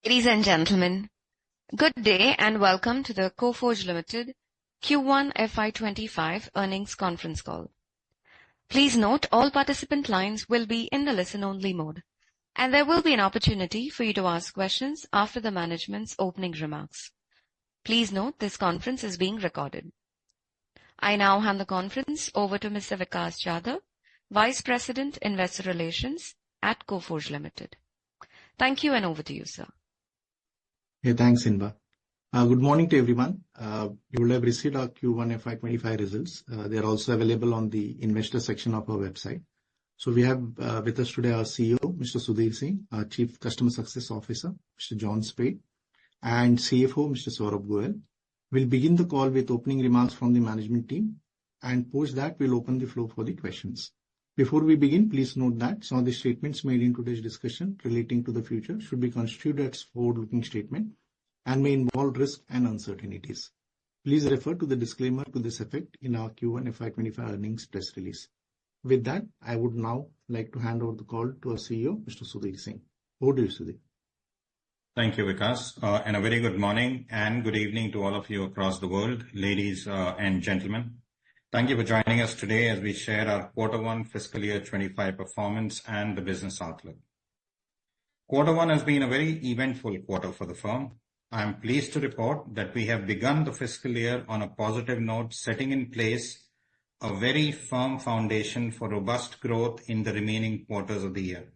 Ladies and gentlemen, good day and welcome to the Coforge Ltd Q1 FY25 earnings conference call. Please note all participant lines will be in the listen-only mode, and there will be an opportunity for you to ask questions after the management's opening remarks. Please note this conference is being recorded. I now hand the conference over to Mr. Vikas Jadhav, Vice President, Investor Relations at Coforge Ltd. Thank you and over to you, sir. Hey, thanks, Inba. Good morning to everyone. You will have received our Q1 FY25 results. They are also available on the investor section of our website. So we have with us today our CEO, Mr. Sudhir Singh, our Chief Customer Success Officer, Mr. John Spade, and CFO, Mr. Saurabh Goel. We'll begin the call with opening remarks from the management team, and post that we'll open the floor for the questions. Before we begin, please note that some of the statements made in today's discussion relating to the future should be construed as forward-looking statement and may involve risk and uncertainties. Please refer to the disclaimer to this effect in our Q1 FY25 earnings press release. With that, I would now like to hand over the call to our CEO, Mr. Sudhir Singh. Over to you, Sudhir. Thank you, Vikas, and a very good morning and good evening to all of you across the world, ladies and gentlemen. Thank you for joining us today as we share our Q1 fiscal year 25 performance and the business outlook. Q1 has been a very eventful quarter for the firm. I am pleased to report that we have begun the fiscal year on a positive note, setting in place a very firm foundation for robust growth in the remaining quarters of the year.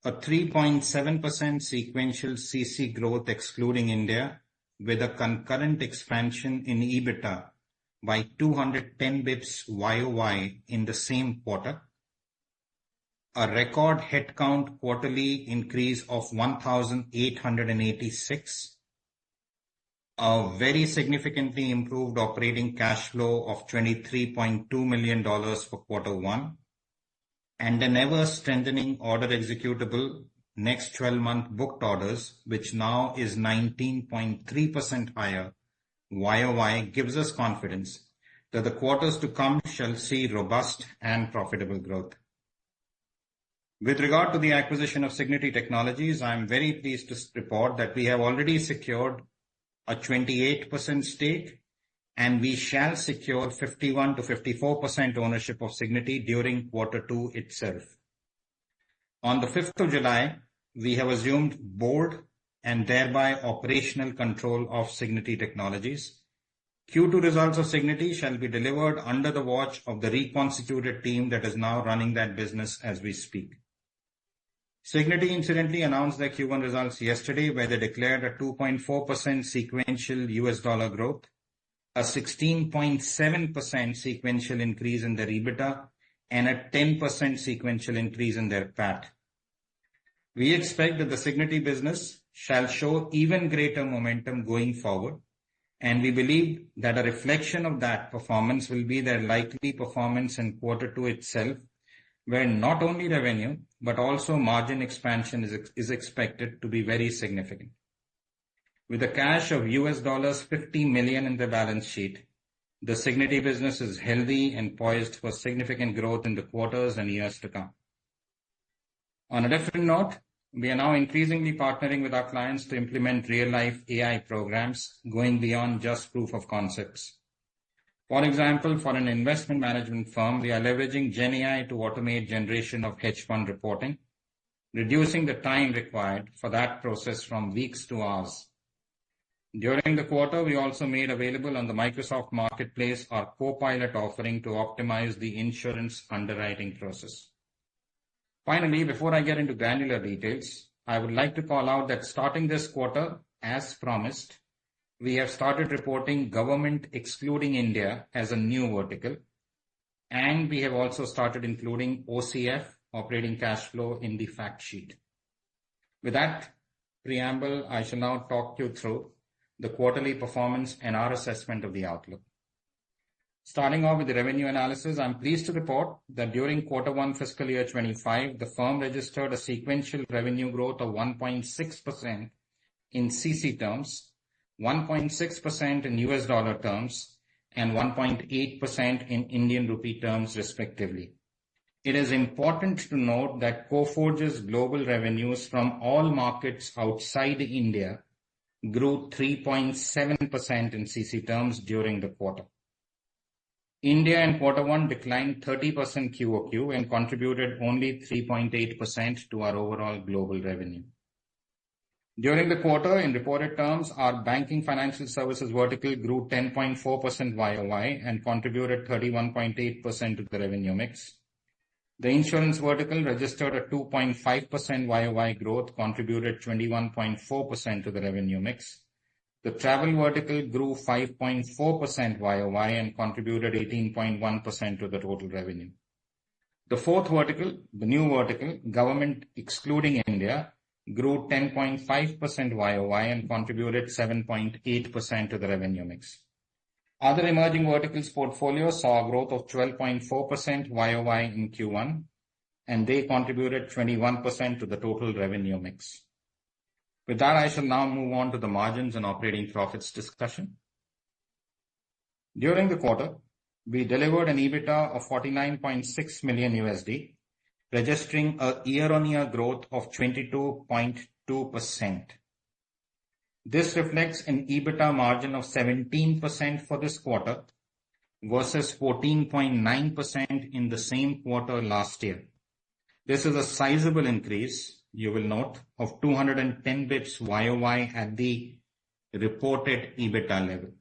A 3.7% sequential CC growth excluding India, with a concurrent expansion in EBITDA by 210 bips YOY in the same quarter. A record headcount quarterly increase of 1,886. A very significantly improved operating cash flow of $23.2 million for Q1. And an ever-strengthening order executable next 12-month booked orders, which now is 19.3% higher YOY, gives us confidence that the quarters to come shall see robust and profitable growth. With regard to the acquisition of Cigniti Technologies, I am very pleased to report that we have already secured a 28% stake, and we shall secure 51 to 54% ownership of Cigniti during Q2 itself. On the 5th of July, we have assumed board and thereby operational control of Cigniti Technologies. Q2 results of Cigniti shall be delivered under the watch of the reconstituted team that is now running that business as we speak. Cigniti incidentally announced their Q1 results yesterday, where they declared a 2.4% sequential US dollar growth, a 16.7% sequential increase in their EBITDA, and a 10% sequential increase in their PAT. We expect that the Cigniti business shall show even greater momentum going forward, and we believe that a reflection of that performance will be their likely performance in Q2 itself, where not only revenue but also margin expansion is expected to be very significant. With a cash of $50 million in the balance sheet, the Cigniti business is healthy and poised for significant growth in the quarters and years to come. On a different note, we are now increasingly partnering with our clients to implement real-life AI programs going beyond just proof of concepts. For example, for an investment management firm, we are leveraging GenAI to automate generation of hedge fund reporting, reducing the time required for that process from weeks to hours. During the quarter, we also made available on the Microsoft Marketplace our Copilot offering to optimize the insurance underwriting process. Finally, before I get into granular details, I would like to call out that starting this quarter, as promised, we have started reporting government excluding India as a new vertical, and we have also started including OCF, operating cash flow, in the fact sheet. With that preamble, I shall now talk you through the quarterly performance and our assessment of the outlook. Starting off with the revenue analysis, I'm pleased to report that during Q1 fiscal year 25, the firm registered a sequential revenue growth of 1.6% in CC terms, 1.6% in US dollar terms, and 1.8% in Indian rupee terms, respectively. it is important to note that Coforge's global revenues from all markets outside India grew 3.7% in CC terms during the quarter. India in Q1 declined 30% QOQ and contributed only 3.8% to our overall global revenue. During the quarter, in reported terms, our banking financial services vertical grew 10.4% YOY and contributed 31.8% to the revenue mix. The insurance vertical registered a 2.5% YOY growth, contributed 21.4% to the revenue mix. The travel vertical grew 5.4% YOY and contributed 18.1% to the total revenue. The fourth vertical, the new vertical, government excluding India, grew 10.5% YOY and contributed 7.8% to the revenue mix. Other emerging verticals portfolio saw a growth of 12.4% YOY in Q1, and they contributed 21% to the total revenue mix. With that, I shall now move on to the margins and operating profits discussion. During the quarter, we delivered an EBITDA of $49.6 million, registering a year-on-year growth of 22.2%. This reflects an EBITDA margin of 17% for this quarter versus 14.9% in the same quarter last year. This is a sizable increase, you will note, of 210 bips YOY at the reported EBITDA level.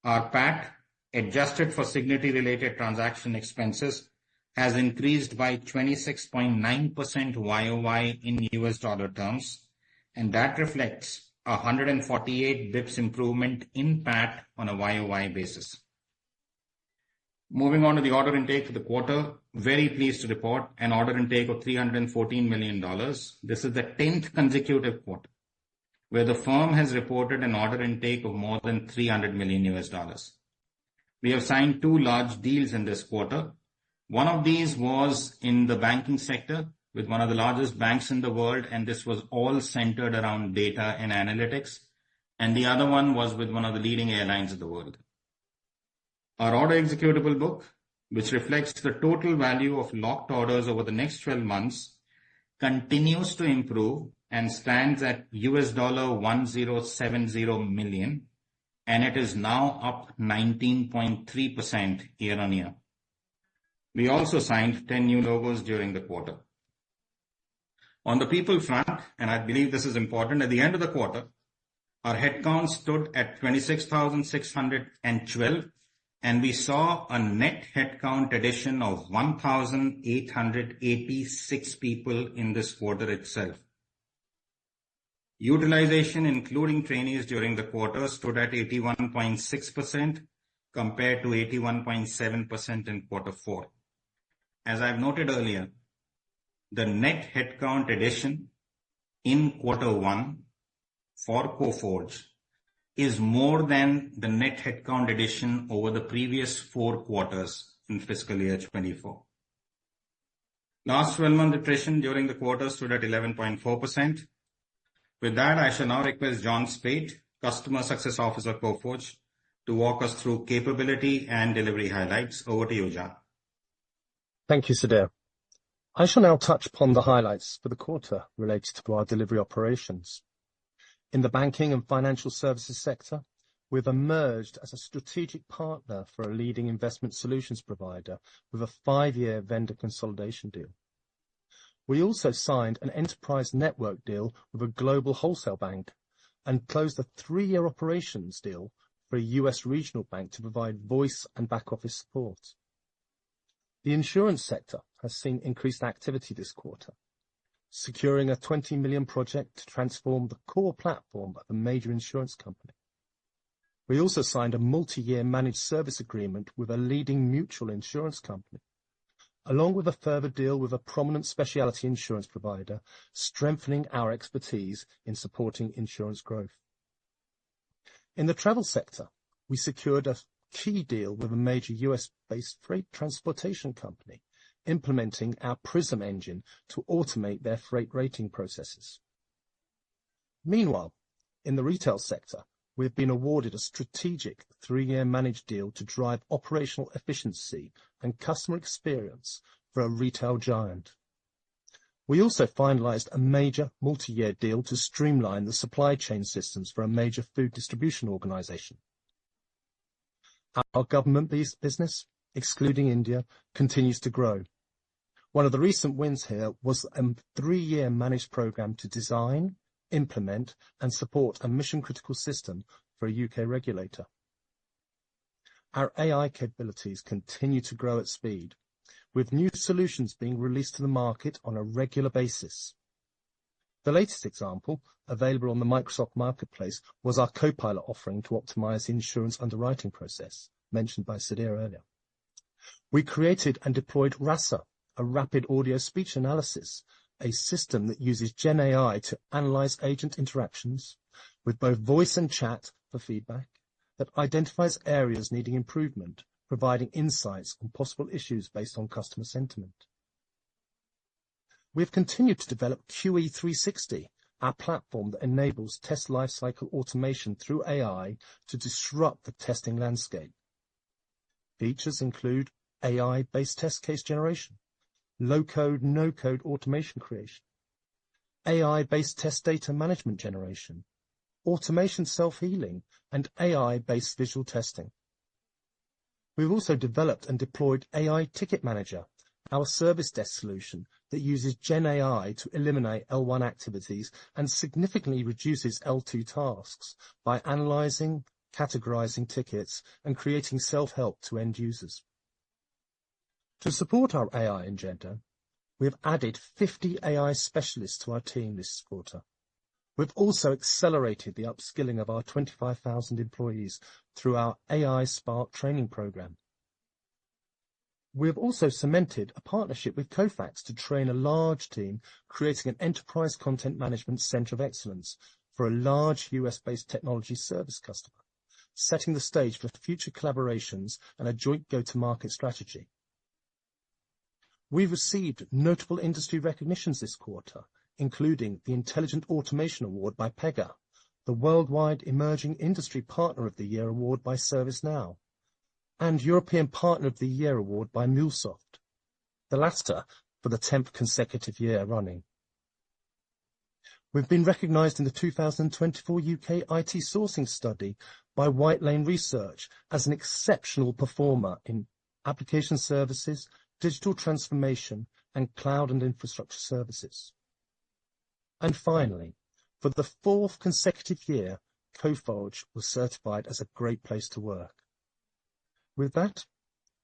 Our PAT, adjusted for Cigniti-related transaction expenses, has increased by 26.9% YOY in US dollar terms, and that reflects a 148 bips improvement in PAT on a YOY basis. Moving on to the order intake for the quarter, very pleased to report an order intake of $314 million. This is the 10th consecutive quarter where the firm has reported an order intake of more than $300 million. We have signed 2 large deals in this quarter. One of these was in the banking sector with one of the largest banks in the world, and this was all centered around data and analytics. And the other one was with one of the leading airlines of the world. Our order executable book, which reflects the total value of locked orders over the next 12 months, continues to improve and stands at $1070 million, and it is now up 19.3% year on year. We also signed 10 new logos during the quarter. On the people front, and I believe this is important, at the end of the quarter, our headcount stood at 26,612, and we saw a net headcount addition of 1,886 people in this quarter itself. Utilization, including trainees during the quarter, stood at 81.6% compared to 81.7% in Q4. As I've noted earlier, the net headcount addition in Q1 for Coforge is more than the net headcount addition over the previous 4 quarters in fiscal year 24. Last 12-month attrition during the quarter stood at 11.4%. With that, I shall now request John Spate, Customer Success Officer Coforge, to walk us through capability and delivery highlights. Over to you, John. Thank you, Sudhir. I shall now touch upon the highlights for the quarter related to our delivery operations. In the banking and financial services sector, we've emerged as a strategic partner for a leading investment solutions provider with a 5-year vendor consolidation deal. We also signed an enterprise network deal with a global wholesale bank and closed a 3-year operations deal for a US regional bank to provide voice and back office support. The insurance sector has seen increased activity this quarter, securing a $20 million project to transform the core platform of a major insurance company. We also signed a multi-year managed service agreement with a leading mutual insurance company, along with a further deal with a prominent specialty insurance provider, strengthening our expertise in supporting insurance growth. In the travel sector, we secured a key deal with a major US-based freight transportation company, implementing our Prism engine to automate their freight rating processes. Meanwhile, in the retail sector, we've been awarded a strategic 3-year managed deal to drive operational efficiency and customer experience for for a retail giant. We also finalized a major multi-year deal to streamline the supply chain systems for a major food distribution organization. Our government-based business, excluding India, continues to grow. One of the recent wins here was a 3-year managed program to design, implement, and support a mission-critical system for a UK regulator. Our AI capabilities continue to grow at speed, with new solutions being released to the market on a regular basis. The latest example, available on the Microsoft Marketplace, was our Copilot offering to optimize the insurance underwriting process, mentioned by Sudhir earlier. We created and deployed RASA, a rapid audio speech analysis, a system that uses Gen AI to analyze agent interactions with both voice and chat for feedback, that identifies areas needing improvement, providing insights on possible issues based on customer sentiment. We have continued to develop QE360, our platform that enables test lifecycle automation through AI to disrupt the testing landscape. Features include AI-based test case generation, low-code, no-code automation creation, AI-based test data management generation, automation self-healing, and AI-based visual testing. We've also developed and deployed AI Ticket Manager, our service desk solution that uses Gen AI to eliminate L1 activities and significantly reduces L2 tasks by analyzing, categorizing tickets and creating self-help to end users. To support our AI agenda, we have added 50 AI specialists to our team this quarter. We've also accelerated the upskilling of our 25,000 employees through our AI Spark training program. We have also cemented a partnership with Kofax to train a large team, creating an enterprise content management center of excellence for a large US-based technology service customer, setting the stage for future collaborations and a joint go-to-market strategy. We've received notable industry recognitions this quarter, including the Intelligent Automation Award by Pega, the Worldwide Emerging Industry Partner of the Year Award by ServiceNow, and European Partner of the Year Award by MuleSoft, the latter for the 10th consecutive year running. We've been recognized in the 2024 UK IT sourcing study by White Lane Research as an exceptional performer in application services, digital transformation, and cloud and infrastructure services. And finally, for the 4th consecutive year, Coforge was certified as a great place to work. With that,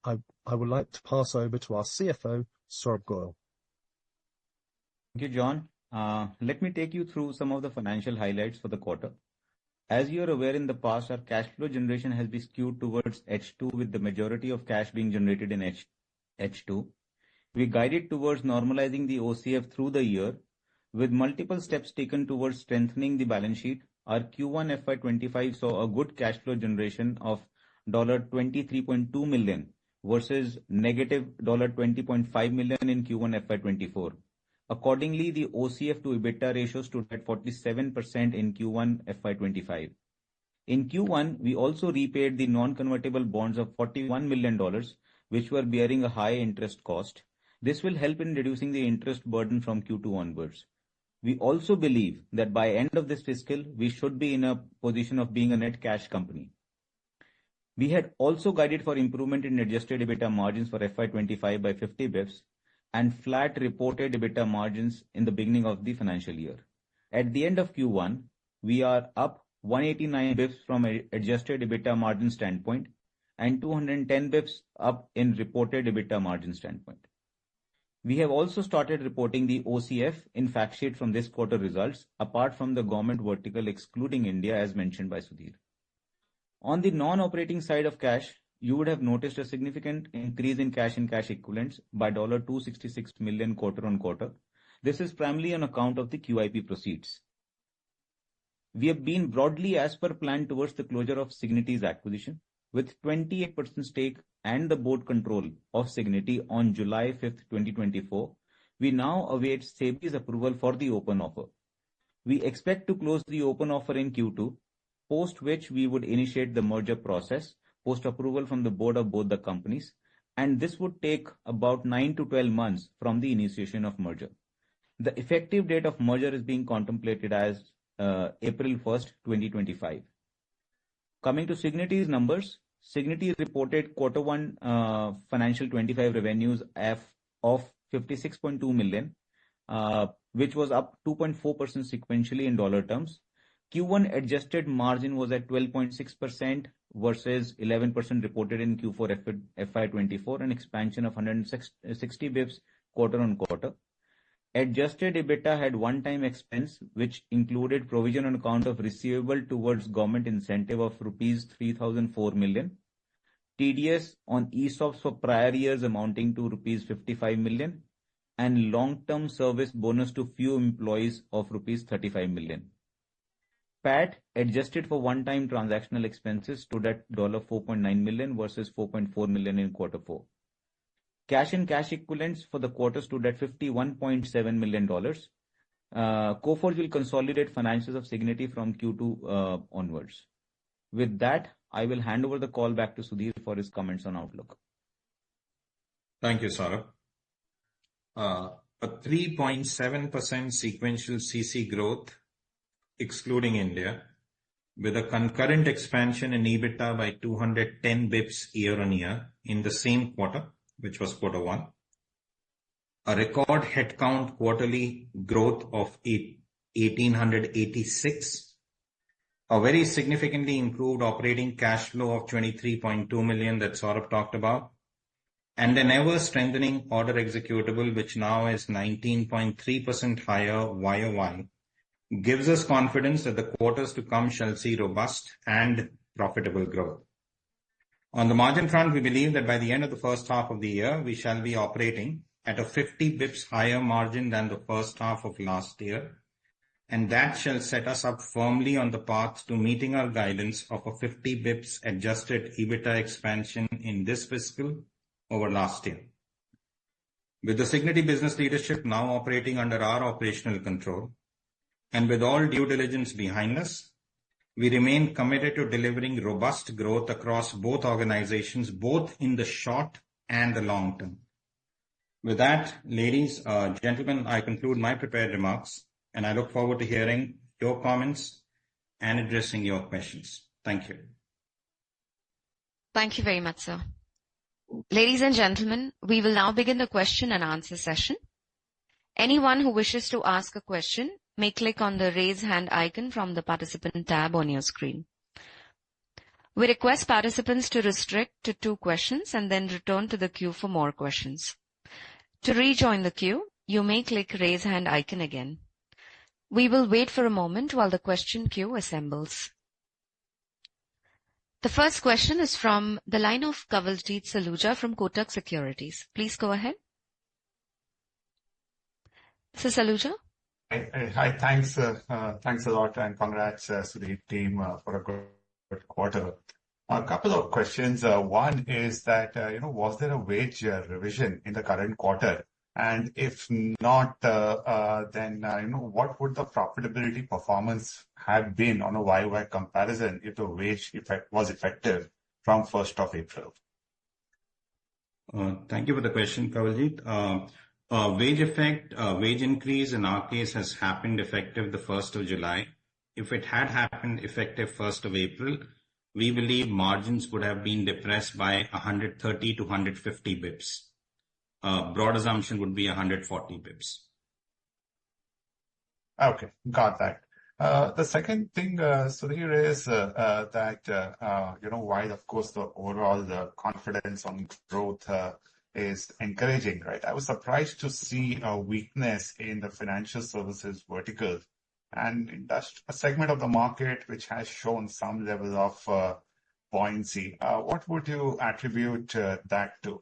I would like to pass over to our CFO, Saurabh Goel. Thank you, John. Let me take you through some of the financial highlights for the quarter. As you are aware, in the past, our cash flow generation has been skewed towards H2, with the majority of cash being generated in H2. We guided towards normalizing the OCF through the year, with multiple steps taken towards strengthening the balance sheet. Our Q1 FY25 saw a good cash flow generation of $23.2 million versus negative $20.5 million in Q1 FY24. Accordingly, the OCF to EBITDA ratio stood at 47% in Q1 FY25. In Q1, we also repaid the non-convertible bonds of $41 million, which were bearing a high interest cost. This will help in reducing the interest burden from Q2 onwards. We also believe that by end of this fiscal, we should be in a position of being a net cash company. We had also guided for improvement in adjusted EBITDA margins for FY25 by 50 bips and flat reported EBITDA margins in the beginning of the financial year. At the end of Q1, we are up 189 bips from an adjusted EBITDA margin standpoint and 210 bips up in reported EBITDA margin standpoint. We have also started reporting the OCF in fact sheet from this quarter results, apart from the government vertical excluding India, as mentioned by Sudhir. On the non-operating side of cash, you would have noticed a significant increase in cash and cash equivalents by $266 million quarter on quarter. This is primarily on account of the QIP proceeds. We have been broadly as per plan towards the closure of Signity's acquisition, with 28% stake and the board control of Signity on July 5th, 2024. We now await SEBI's approval for the open offer. We expect to close the open offer in Q2, post which we would initiate the merger process, post approval from the board of both the companies, and this would take about 9 to 12 months from the initiation of merger. The effective date of merger is being contemplated as April 1st, 2025. Coming to Signity's numbers, Signity reported Q1 financial 25 revenues of 56.2 million, which was up 2.4% sequentially in dollar terms. Q1 adjusted margin was at 12.6% versus 11% reported in Q4 FY24, an expansion of 160 bips quarter on quarter. Adjusted EBITDA had one-time expense, which included provision on account of receivable towards government incentive of rupees 3,004 million, TDS on ESOPs for prior years amounting to rupees 55 million, and long-term service bonus to few employees of rupees 35 million. PAT, adjusted for one-time transactional expenses, stood at $4.9 million versus $4.4 million in Q4. Cash and cash equivalents for the quarter stood at $51.7 million. Coforge will consolidate financials of Signity from Q2 onwards. With that, I will hand over the call back to Sudhir for his comments on outlook. Thank you, Saurabh. A 3.7% sequential CC growth, excluding India, with a concurrent expansion in EBITDA by 210 bips year on year in the same quarter, which was Q1. A record headcount quarterly growth of 1,886. A very significantly improved operating cash flow of 23.2 million that Saurabh talked about. And an ever-strengthening order executable, which now is 19.3% higher YOY, gives us confidence that the quarters to come shall see robust and profitable growth. On the margin front, we believe that by the end of the first half of the year, we shall be operating at a 50 bips higher margin than the first half of last year, and that shall set us up firmly on the path to meeting our guidance of a 50 bips adjusted EBITDA expansion in this fiscal over last year. With the Signity business leadership now operating under our operational control, and with all due diligence behind us, we remain committed to delivering robust growth across both organizations, both in the short and the long term. With that, ladies, gentlemen, I conclude my prepared remarks, and I look forward to hearing your comments and addressing your questions. Thank you. Thank you very much, sir. Ladies and gentlemen, we will now begin the question and answer session. Anyone who wishes to ask a question may click on the raise hand icon from the participant tab on your screen. We request participants to restrict to 2 questions and then return to the queue for more questions. To rejoin the queue, you may click raise hand icon again. We will wait for a moment while the question queue assembles. The first question is from the line of Kawaljeet Saluja from Kotak Securities. Please go ahead. Sir Saluja? Hi, thanks a lot, and congrats to the team for a good quarter. A couple of questions. One is that, was there a wage revision in the current quarter? And if not, then, what would the profitability performance have been on a YY comparison if the wage effect was effective from 1st of April? Thank you for the question, Kawaljeet. Wage increase in our case has happened effective the 1st of July. If it had happened effective 1st of April, we believe margins would have been depressed by 130 to 150 bips. Broad assumption would be 140 bips. Okay, got that. The second thing, Sudhir, is that, while of course the overall confidence on growth is encouraging, right? I was surprised to see a weakness in the financial services vertical and a segment of the market which has shown some level of buoyancy. What would you attribute that to?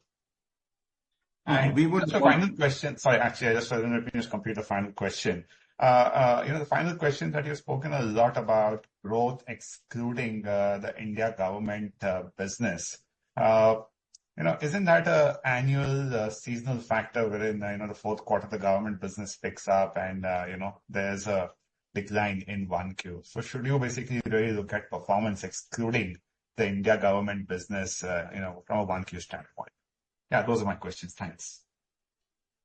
And the final question. Sorry, actually, I just let me just complete the final question. The final question that you've spoken a lot about growth excluding the India government business. Isn't that an annual seasonal factor wherein, the fourth quarter the government business picks up and, there's a decline in 1Q? So should you basically really look at performance excluding the India government business, from a 1Q standpoint? Yeah, those are my questions. Thanks.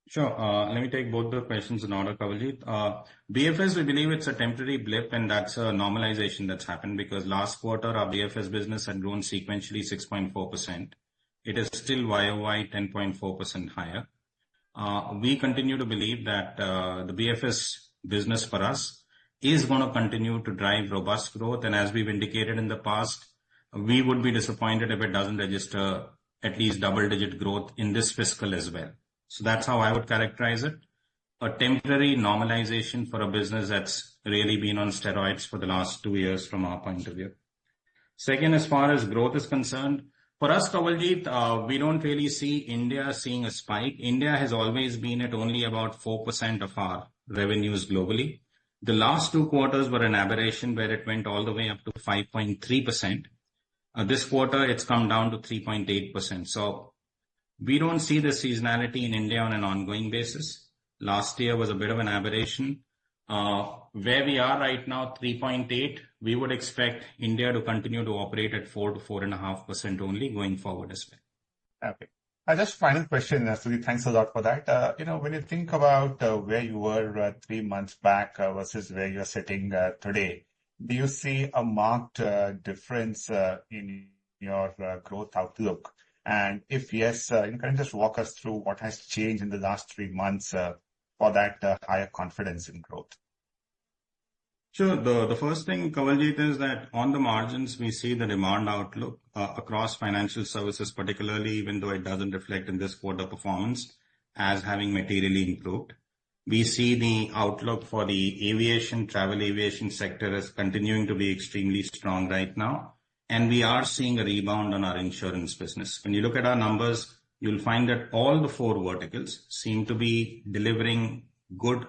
Sure. Let me take both the questions in order, Kawaljeet. BFS, we believe it's a temporary blip, and that's a normalization that's happened because last quarter our BFS business had grown sequentially 6.4%. It is still YOY 10.4% higher. We continue to believe that the BFS business for us is going to continue to drive robust growth, and as we've indicated in the past, we would be disappointed if it doesn't register at least double-digit growth in this fiscal as well. So that's how I would characterize it. A temporary normalization for a business that's really been on steroids for the last 2 years from our point of view. Second, as far as growth is concerned, for us, Kawaljeet, we don't really see India seeing a spike. India has always been at only about 4% of our revenues globally. The last 2 quarters were an aberration where it went all the way up to 5.3%. This quarter, it's come down to 3.8%. So we don't see the seasonality in India on an ongoing basis. Last year was a bit of an aberration. Where we are right now, 3.8, we would expect India to continue to operate at 4 to 4.5% only going forward as well. Okay. Just final question, Sudhir, thanks a lot for that. When you think about where you were 3 months back versus where you're sitting today, do you see a marked difference in your growth outlook? And if yes, can you just walk us through what has changed in the last 3 months for that higher confidence in growth? Sure. The first thing, Kawaljeet, is that on the margins, we see the demand outlook across financial services, particularly even though it doesn't reflect in this quarter performance, as having materially improved. We see the outlook for the travel aviation sector as continuing to be extremely strong right now. And we are seeing a rebound on our insurance business. When you look at our numbers, you'll find that all the 4 verticals seem to be delivering good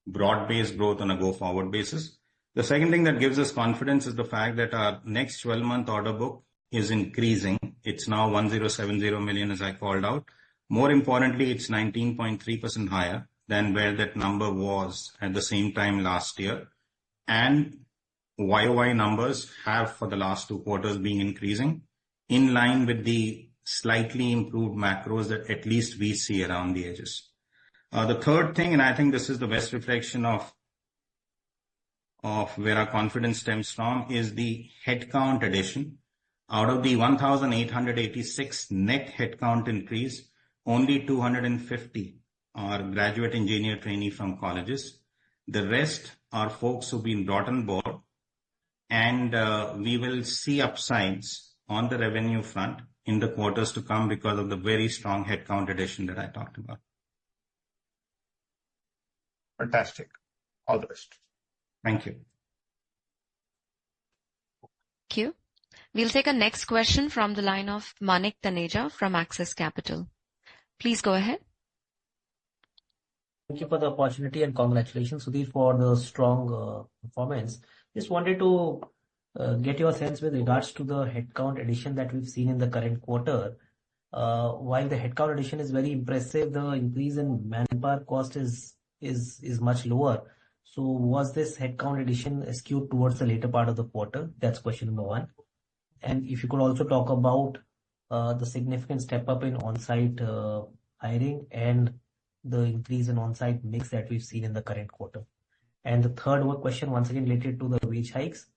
broad-based growth on a go-forward basis. The second thing that gives us confidence is the fact that our next 12-month order book is increasing. It's now 1070 million, as I called out. More importantly, it's 19.3% higher than where that number was at the same time last year. And YOY numbers have for the last 2 quarters been increasing in line with the slightly improved macros that at least we see around the edges. The third thing, and I think this is the best reflection of where our confidence stems from, is the headcount addition. Out of the 1,886 net headcount increase, only 250 are graduate engineer trainee from colleges. The rest are folks who've been brought on board, and we will see upsides on the revenue front in the quarters to come because of the very strong headcount addition that I talked about. Fantastic. All the best. Thank you. Thank you. We'll take a next question from the line of Manik Taneja from Axis Capital. Please go ahead. Thank you for the opportunity and congratulations, Sudhir, for the strong performance. Just wanted to get your sense with regards to the headcount addition that we've seen in the current quarter. While the headcount addition is very impressive, the increase in manpower cost is much lower. So was this headcount addition skewed towards the later part of the quarter? That's question number 1. And if you could also talk about the significant step up in on-site hiring and the increase in on-site mix that we've seen in the current quarter. And the third question, once again related to the wage hikes,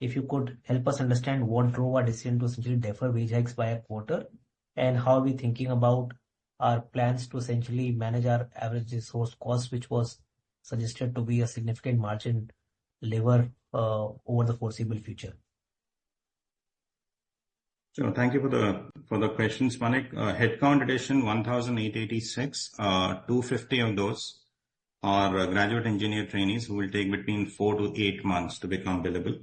if you could help us understand what drove our decision to essentially defer wage hikes by a quarter, and how are we thinking about our plans to essentially manage our average resource cost, which was suggested to be a significant margin lever over the foreseeable future. So thank you for the questions, Manik. Headcount addition 1,886. 250 of those are graduate engineer trainees who will take between 4 to 8 months to become billable.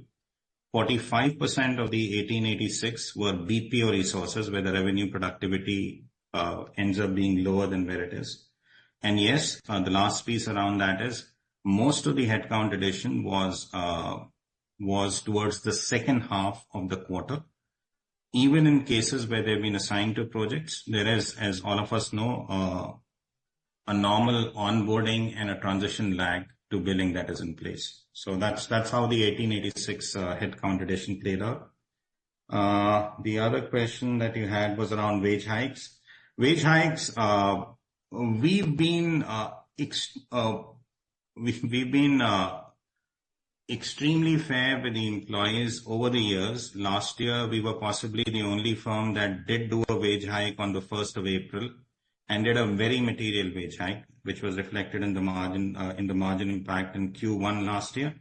45% of the 1886 were BPO resources where the revenue productivity ends up being lower than where it is. And yes, the last piece around that is most of the headcount addition was towards the second half of the quarter. Even in cases where they've been assigned to projects, there is, as all of us know, a normal onboarding and a transition lag to billing that is in place. So that's how the 1886 headcount addition played out. The other question that you had was around wage hikes. Wage hikes, we've been extremely fair with the employees over the years. Last year, we were possibly the only firm that did do a wage hike on the 1st of April and did a very material wage hike, which was reflected in the margin impact in Q1 last year.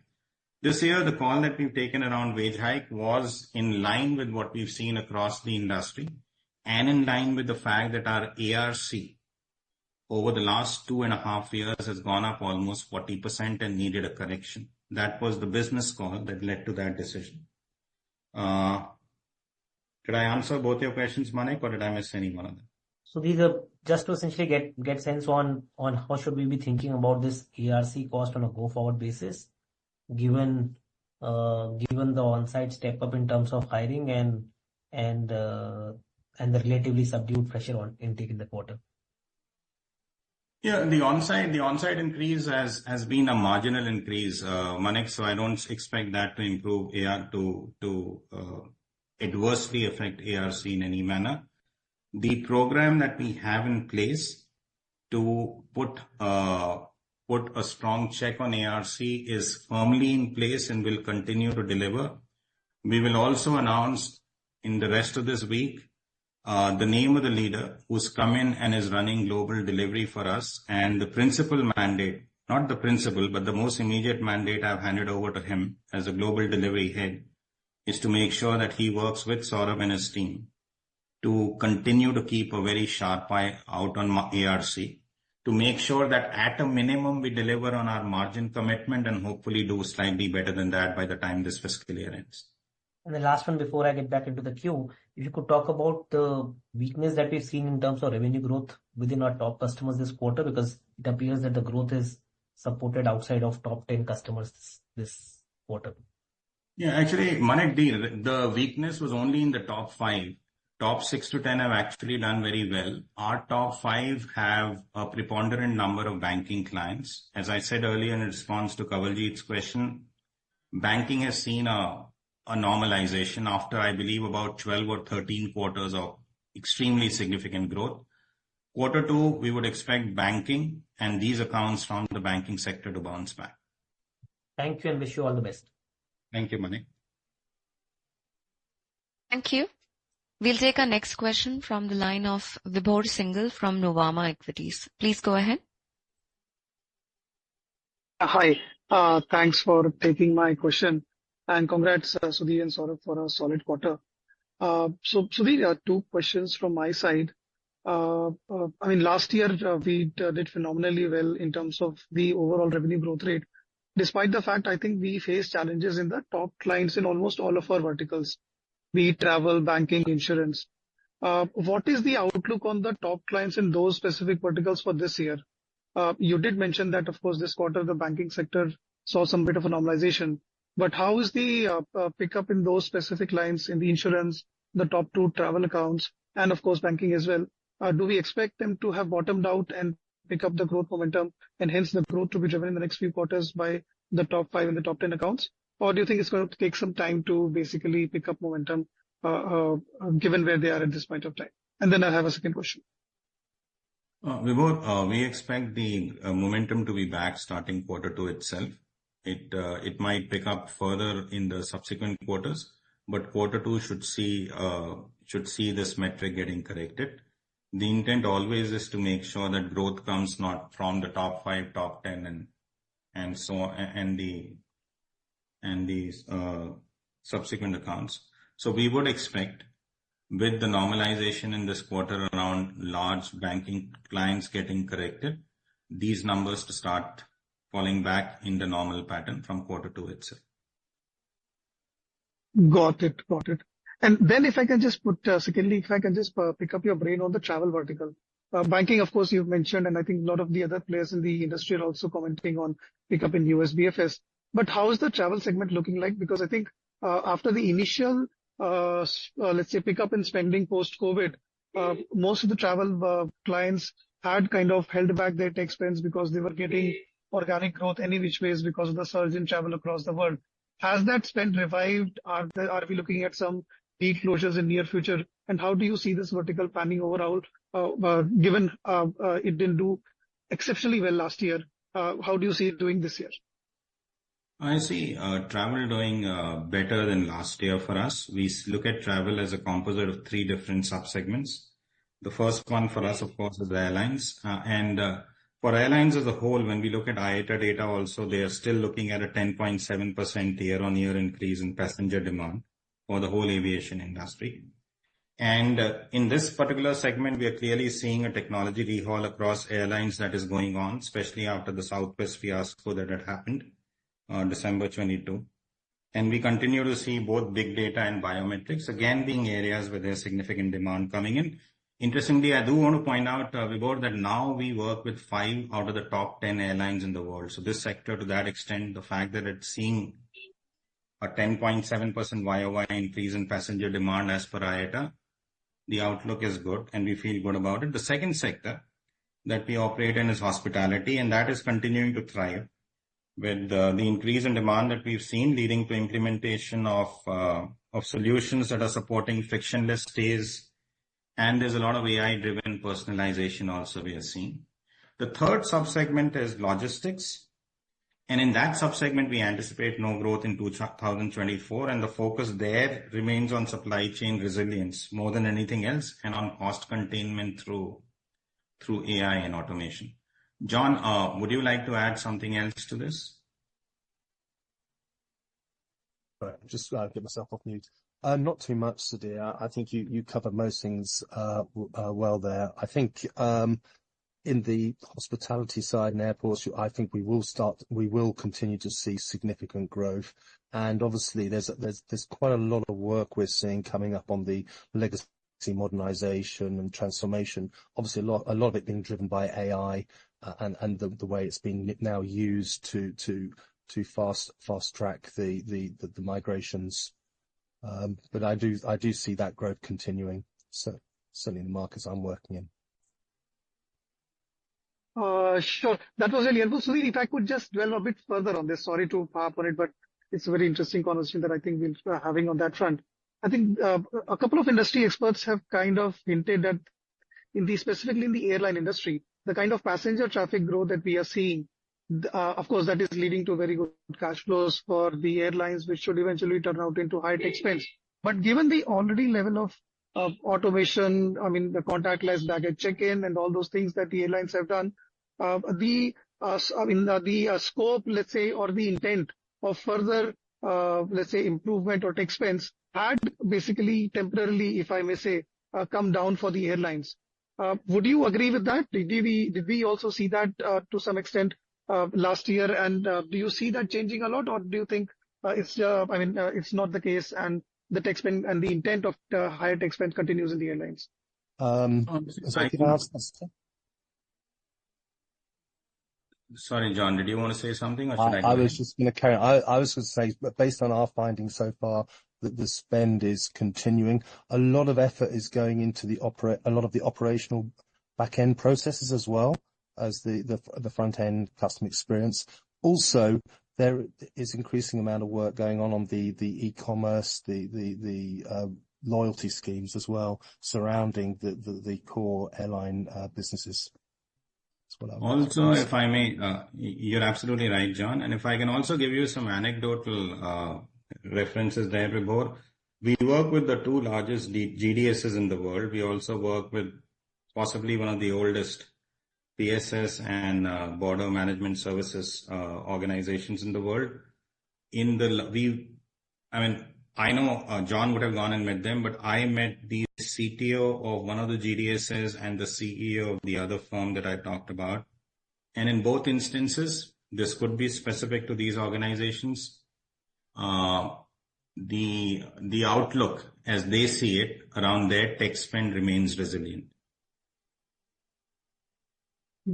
This year, the call that we've taken around wage hike was in line with what we've seen across the industry and in line with the fact that our ARC over the last 2.5 years has gone up almost 40% and needed a correction. That was the business call that led to that decision. Did I answer both your questions, Manik, or did I miss any one of them? So these are just to essentially get sense on how should we be thinking about this ARC cost on a go-forward basis, given the on-site step up in terms of hiring and the relatively subdued pressure on intake in the quarter. Yeah, the on-site increase has been a marginal increase, Manik. So I don't expect that to improve to adversely affect ARC in any manner. The program that we have in place to put a strong check on ARC is firmly in place and will continue to deliver. We will also announce in the rest of this week the name of the leader who's come in and is running global delivery for us, and the principal mandate, not the principal, but the most immediate mandate I've handed over to him as a global delivery head is to make sure that he works with Saurabh and his team to continue to keep a very sharp eye out on ARC, to make sure that at a minimum we deliver on our margin commitment and hopefully do slightly better than that by the time this fiscal year ends. And the last one before I get back into the queue, if you could talk about the weakness that we've seen in terms of revenue growth within our top customers this quarter, because it appears that the growth is supported outside of top 10 customers this quarter. Yeah, actually, Manik, the weakness was only in the top 5. Top 6 to 10 have actually done very well. Our top 5 have a preponderant number of banking clients. As I said earlier in response to Kawaljeet's question, banking has seen a normalization after, I believe, about 12 or 13 quarters of extremely significant growth. Quarter 2, we would expect banking and these accounts from the banking sector to bounce back. Thank you and wish you all the best. Thank you, Manik. Thank you. We'll take our next question from the line of Vibhor Singhal from Nuvama Equities. Please go ahead. Hi, thanks for taking my question and congrats Sudhir and Saurabh for a solid quarter. So Sudhir, 2 questions from my side. I mean, last year we did phenomenally well in terms of the overall revenue growth rate. Despite the fact, I think we faced challenges in the top clients in almost all of our verticals, be it travel, banking, insurance. What is the outlook on the top clients in those specific verticals for this year? You did mention that, of course, this quarter the banking sector saw some bit of a normalization. But how is the pickup in those specific lines in the insurance, the top 2 travel accounts, and of course banking as well? Do we expect them to have bottomed out and pick up the growth momentum, and hence the growth to be driven in the next few quarters by the top 5 and the top 10 accounts? Or do you think it's going to take some time to basically pick up momentum, given where they are at this point of time? And then I have a second question. Vibhor, we expect the momentum to be back starting quarter 2 itself. It might pick up further in the subsequent quarters, but quarter 2 should see this metric getting corrected. The intent always is to make sure that growth comes not from the top 5, top 10, and so and the subsequent accounts. So we would expect, with the normalization in this quarter around large banking clients getting corrected, these numbers to start falling back in the normal pattern from quarter 2 itself. Got it. And then if I can just secondly, if I can just pick up your brain on the travel vertical. Banking, of course, you've mentioned, and I think a lot of the other players in the industry are also commenting on pickup in USBFS. But how is the travel segment looking like? Because I think after the initial, let's say, pickup in spending post-COVID, most of the travel clients had kind of held back their tech spends because they were getting organic growth any which ways because of the surge in travel across the world. Has that spend revived? Are we looking at some deal closures in near future? And how do you see this vertical panning overall, given it didn't do exceptionally well last year? How do you see it doing this year? I see travel doing better than last year for us. We look at travel as a composite of three different subsegments. The first one for us, of course, is the airlines. For airlines as a whole, when we look at IATA data also, they are still looking at a 10.7% year-on-year increase in passenger demand for the whole aviation industry. And in this particular segment, we are clearly seeing a technology rehaul across airlines that is going on, especially after the Southwest fiasco that had happened December 22. And we continue to see both big data and biometrics, again, being areas where there's significant demand coming in. Interestingly, I do want to point out, Vibhor, that now we work with 5 out of the top 10 airlines in the world. So this sector, to that extent, the fact that it's seeing a 10.7% YOY increase in passenger demand as per IATA, the outlook is good and we feel good about it. The second sector that we operate in is hospitality, and that is continuing to thrive with the increase in demand that we've seen, leading to implementation of solutions that are supporting frictionless stays. And there's a lot of AI-driven personalization also we are seeing. The third subsegment is logistics. And in that subsegment, we anticipate no growth in 2024. And the focus there remains on supply chain resilience more than anything else, and on cost containment through AI and automation. John, would you like to add something else to this? Right, just get myself off mute. Not too much, Sudhir. I think you covered most things well there. I think in the hospitality side and airports, I think we will continue to see significant growth. And obviously, there's quite a lot of work we're seeing coming up on the legacy modernization and transformation. Obviously, a lot of it being driven by AI and the way it's been now used to fast track the migrations. But I do see that growth continuing, so certainly in the markets I'm working in. Sure. That was really helpful. Sudhir, if I could just dwell a bit further on this. Sorry to harp on it, but it's a very interesting conversation that I think we'll be having on that front. I think a couple of industry experts have kind of hinted that specifically in the airline industry, the kind of passenger traffic growth that we are seeing, of course, that is leading to very good cash flows for the airlines, which should eventually turn out into high tech spends. But given the already level of automation, I mean, the contactless baggage check-in and all those things that the airlines have done, the scope, let's say, or the intent of further, let's say, improvement or tech spends had basically temporarily, if I may say, come down for the airlines. Would you agree with that? Did we also see that to some extent last year? And do you see that changing a lot, or do you think it's not the case, and the tech spend and the intent of higher tech spend continues in the airlines? Sorry, John, did you want to say something, or should I was just going to carry on. I was going to say, but based on our findings so far, that the spend is continuing. A lot of effort is going into a lot of the operational back-end processes as well as the front-end customer experience. Also, there is increasing amount of work going on the e-commerce, the loyalty schemes as well, surrounding the core airline businesses. Also, if I may, you're absolutely right, John. And if I can also give you some anecdotal references there, Vibhor. We work with the 2 largest GDSs in the world. We also work with possibly one of the oldest PSS and border management services organizations in the world. I know John would have gone and met them, but I met the CTO of one of the GDSs and the CEO of the other firm that I talked about. And in both instances, this could be specific to these organizations. The outlook, as they see it, around their tech spend remains resilient.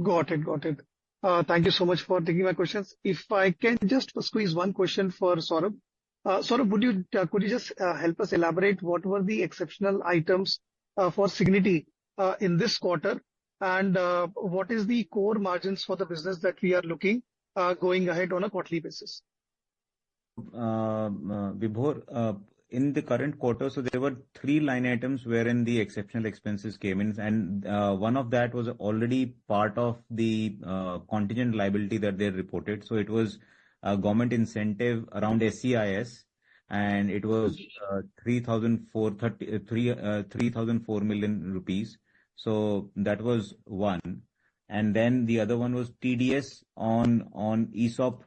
Got it. Thank you so much for taking my questions. If I can just squeeze one question for Saurabh. Saurabh, could you just help us elaborate what were the exceptional items for Cigniti in this quarter, and what is the core margins for the business that we are looking going ahead on a quarterly basis? Vibhor, in the current quarter, so there were 3 line items wherein the exceptional expenses came in, and one of that was already part of the contingent liability that they reported. So it was a government incentive around SEIS, and it was 3,004 million rupees. So that was one. And then the other one was TDS on ESOP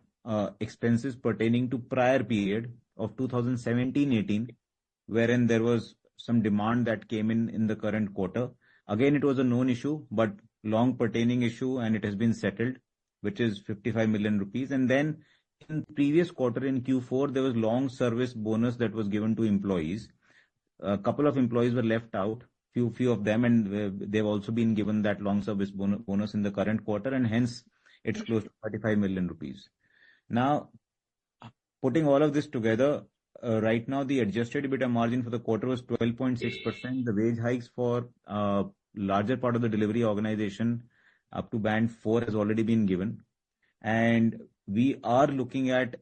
expenses pertaining to prior period of 2017-18, wherein there was some demand that came in the current quarter. Again, it was a known issue, but long pertaining issue, and it has been settled, which is 55 million rupees. And then in previous quarter in Q4, there was long service bonus that was given to employees. A couple of employees were left out, few of them, and they've also been given that long service bonus in the current quarter, and hence it's close to 35 million rupees. Now, putting all of this together, right now the adjusted EBITDA margin for the quarter was 12.6%. The wage hikes for larger part of the delivery organization up to band 4 has already been given, and we are looking at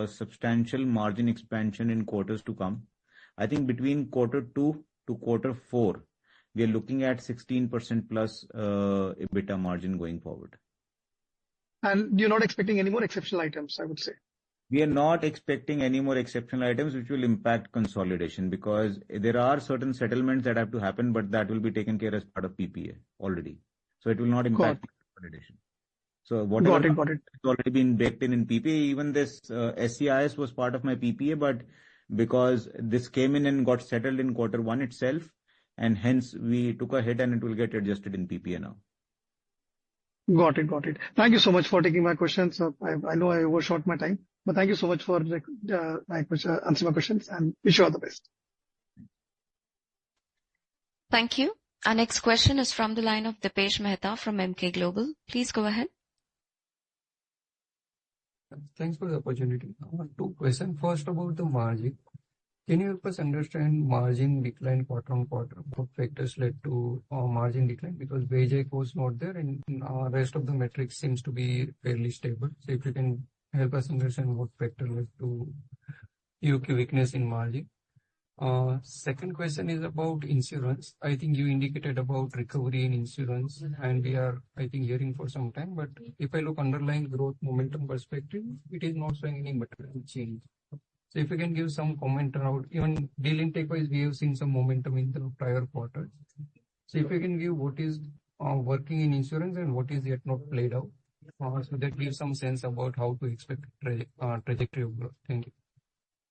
substantial margin expansion in quarters to come. I think between quarter 2 to quarter 4, we are looking at 16% plus EBITDA margin going forward. And you're not expecting any more exceptional items, I would say. We are not expecting any more exceptional items which will impact consolidation, because there are certain settlements that have to happen, but that will be taken care as part of PPA already. So it will not impact consolidation. So whatever has already been baked in PPA, even this SEIS was part of my PPA, but because this came in and got settled in quarter 1 itself, and hence we took a hit and it will get adjusted in PPA now. Got it. Thank you so much for taking my questions. I know I overshot my time, but thank you so much for answering my questions, and wish you all the best. Thank you. Our next question is from the line of Dipesh Mehta from Emkay Global. Please go ahead. Thanks for the opportunity. 2 questions. First, about the margin. Can you help us understand margin decline quarter-on-quarter? What factors led to margin decline? Because wage hike was not there, and rest of the metrics seems to be fairly stable. So if you can help us understand what factor led to UK weakness in margin. Second question is about insurance. I think you indicated about recovery in insurance, and we are, I think, hearing for some time. But if I look underlying growth momentum perspective, it is not showing any material change. So if you can give some comment around, even deal intake wise, we have seen some momentum in the prior quarters. So if you can give what is working in insurance and what is yet not played out, so that gives some sense about how to expect trajectory of growth. Thank you.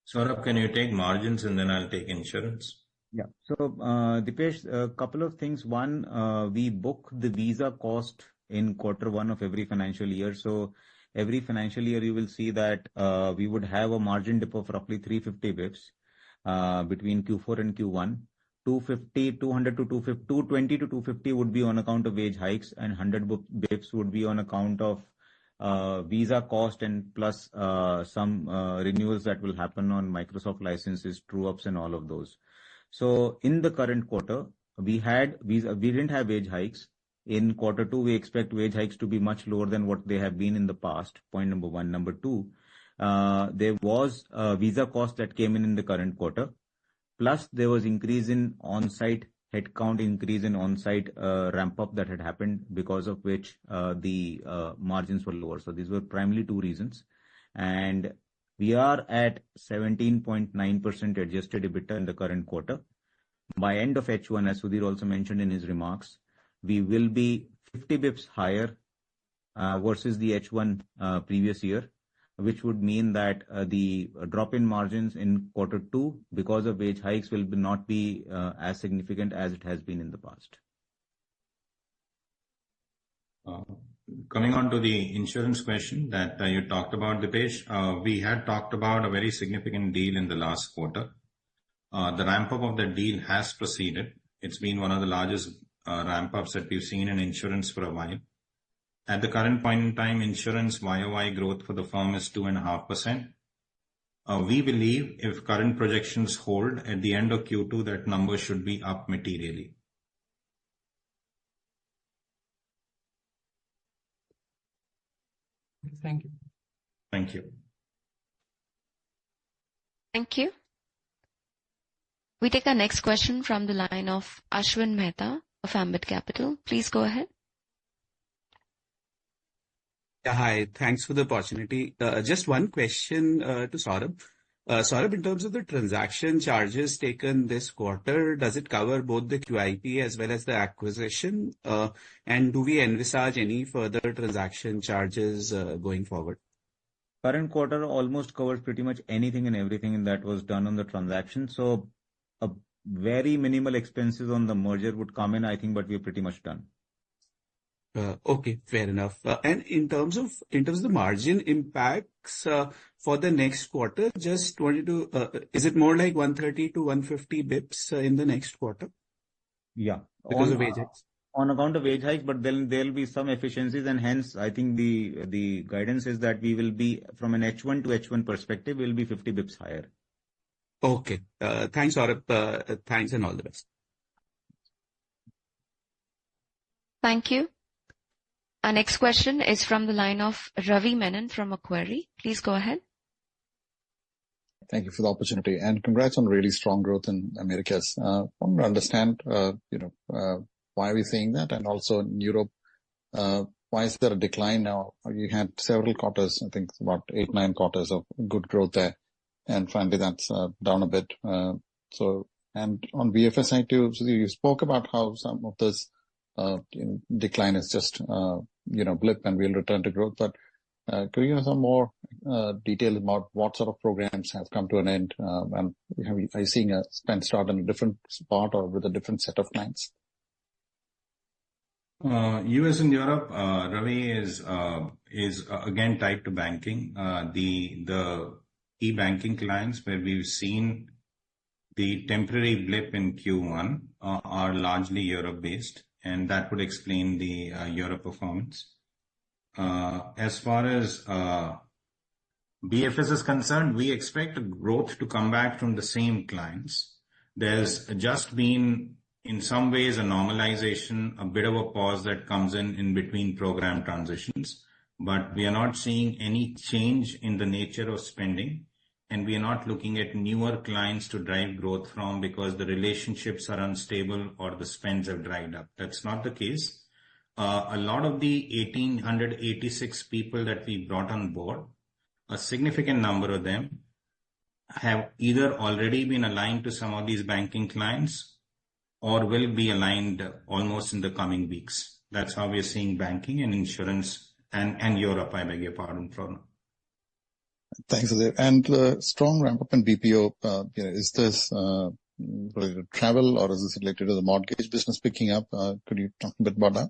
Saurabh, can you take margins and then I'll take insurance? Yeah. So, Dipesh, a couple of things. One, we book the visa cost in quarter 1 of every financial year. So every financial year, you will see that we would have a margin dip of roughly 350 bips between Q4 and Q1. 200 to 250, 220 to 250 would be on account of wage hikes, and 100 bips would be on account of visa cost and plus some renewals that will happen on Microsoft licenses, true ups, and all of those. So in the current quarter, we didn't have wage hikes. In quarter 2, we expect wage hikes to be much lower than what they have been in the past. Point number 1. Number 2, there was a visa cost that came in the current quarter. Plus, there was increase in on-site headcount, increase in on-site ramp-up that had happened, because of which the margins were lower. So these were primarily 2 reasons. And we are at 17.9% adjusted EBITDA in the current quarter. By end of H1, as Sudhir also mentioned in his remarks, we will be 50 bips higher versus the H1 previous year, which would mean that the drop in margins in quarter 2 because of wage hikes will not be as significant as it has been in the past. Coming on to the insurance question that you talked about, Dipesh, we had talked about a very significant deal in the last quarter. The ramp-up of the deal has proceeded. It's been one of the largest ramp-ups that we've seen in insurance for a while. At the current point in time, insurance YOY growth for the firm is 2.5%. We believe if current projections hold at the end of Q2, that number should be up materially. Thank you. Thank you. Thank you. We take our next question from the line of Ashwin Mehta of Ambit Capital. Please go ahead. Yeah, hi. Thanks for the opportunity. Just one question to Saurabh. Saurabh, in terms of the transaction charges taken this quarter, does it cover both the QIP as well as the acquisition? And do we envisage any further transaction charges going forward? Current quarter almost covers pretty much anything and everything that was done on the transaction. So a very minimal expenses on the merger would come in, I think, but we're pretty much done. Okay, fair enough. And in terms of the margin impacts for the next quarter, just wanted to, is it more like 130 to 150 bips in the next quarter? Yeah. Because of wage hikes? On account of wage hikes, but then there'll be some efficiencies, and hence I think the guidance is that we will be, from an H1 to H1 perspective, will be 50 bips higher. Okay. Thanks, Saurabh. Thanks and all the best. Thank you. Our next question is from the line of Ravi Menon from Macquarie. Please go ahead. Thank you for the opportunity, and congrats on really strong growth in Americas. I want to understand, why are we seeing that? And also in Europe, why is there a decline now? You had several quarters, I think about 8-9 quarters of good growth there, and finally that's down a bit. And on BFSI too, so you spoke about how some of this decline is just blip and we'll return to growth. But could you give some more detail about what sort of programs have come to an end, and are you seeing a spend start in a different spot or with a different set of clients? US and Europe, Ravi, is again tied to banking. The e-banking clients where we've seen the temporary blip in Q1 are largely Europe based, and that would explain the Europe performance. As far as BFS is concerned, we expect growth to come back from the same clients. There's just been, in some ways, a normalization, a bit of a pause that comes in between program transitions, but we are not seeing any change in the nature of spending, and we are not looking at newer clients to drive growth from because the relationships are unstable or the spends have dried up. That's not the case. A lot of the 1,886 people that we brought on board, a significant number of them have either already been aligned to some of these banking clients or will be aligned almost in the coming weeks. That's how we're seeing banking and insurance and Europe, I beg your pardon, from. Thanks, Sudhir. And the strong ramp up in BPO, is this related to travel or is this related to the mortgage business picking up? Could you talk a bit about that?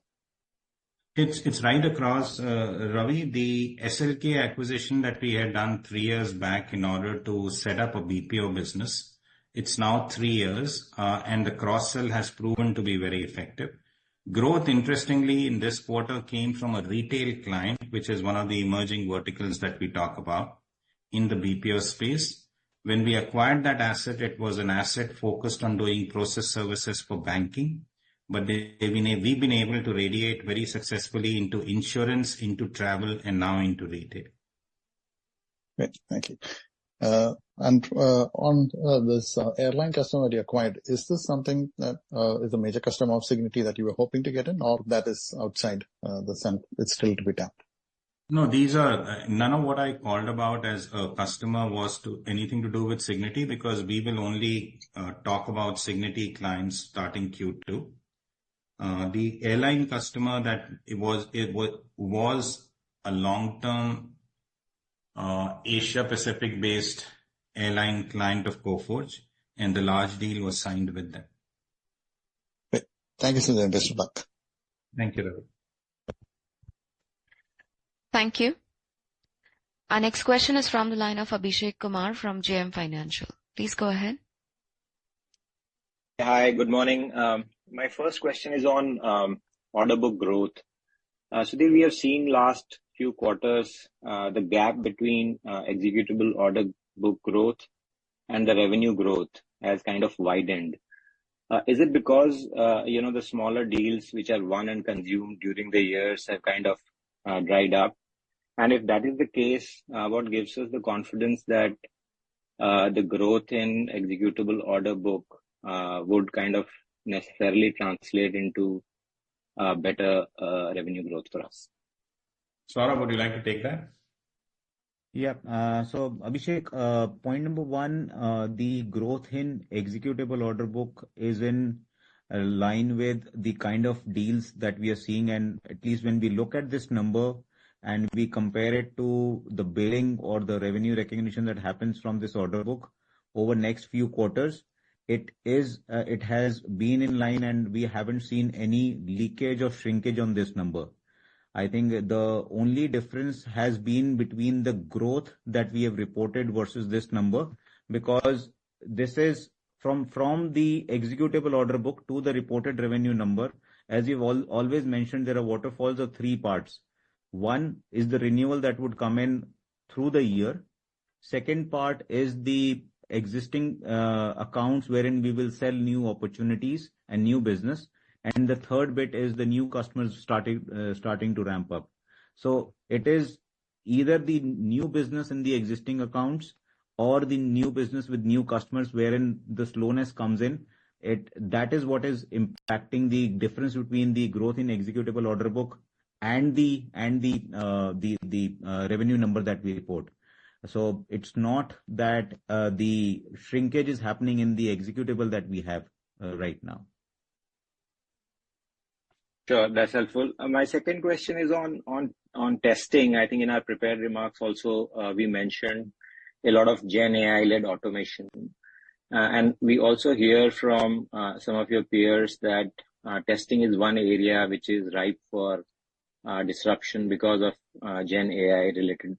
It's right across, Ravi. The SLK acquisition that we had done 3 years back in order to set up a BPO business, it's now 3 years, and the cross-sell has proven to be very effective. Growth, interestingly, in this quarter came from a retail client, which is one of the emerging verticals that we talk about in the BPO space. When we acquired that asset, it was an asset focused on doing process services for banking, but we've been able to radiate very successfully into insurance, into travel, and now into retail. Great, thank you. And on this airline customer that you acquired, is this something that is a major customer of Cigniti that you were hoping to get in, or that is outside the center, it's still to be tapped? No, these are none of what I called about as a customer was anything to do with Cigniti, because we will only talk about Cigniti clients starting Q2. The airline customer that it was a long-term Asia Pacific based airline client of Coforge, and the large deal was signed with them. Great. Thank you, Sudhir. Best of luck. Thank you, Ravi. Thank you. Our next question is from the line of Abhishek Kumar from JM Financial. Please go ahead. Hi, good morning. My first question is on order book growth. Sudhir, we have seen last few quarters the gap between executable order book growth and the revenue growth has kind of widened. Is it because the smaller deals which are won and consumed during the years have kind of dried up? And if that is the case, what gives us the confidence that the growth in executable order book would kind of necessarily translate into better revenue growth for us. Saurabh, would you like to take that? Yeah. So Abhishek, point number one, the growth in executable order book is in line with the kind of deals that we are seeing, and at least when we look at this number and we compare it to the billing or the revenue recognition that happens from this order book over next few quarters, it has been in line, and we haven't seen any leakage or shrinkage on this number. I think the only difference has been between the growth that we have reported versus this number, because this is from the executable order book to the reported revenue number. As we've always mentioned, there are waterfalls of three parts. One is the renewal that would come in through the year. Second part is the existing accounts wherein we will sell new opportunities and new business. And the third bit is the new customers starting to ramp up. So it is either the new business in the existing accounts or the new business with new customers wherein the slowness comes in. That is what is impacting the difference between the growth in executable order book and the revenue number that we report. So it's not that the shrinkage is happening in the executable that we have right now. Sure, that's helpful. My second question is on testing. I think in our prepared remarks also we mentioned a lot of Gen AI-led automation. And we also hear from some of your peers that testing is one area which is ripe for disruption because of Gen AI-related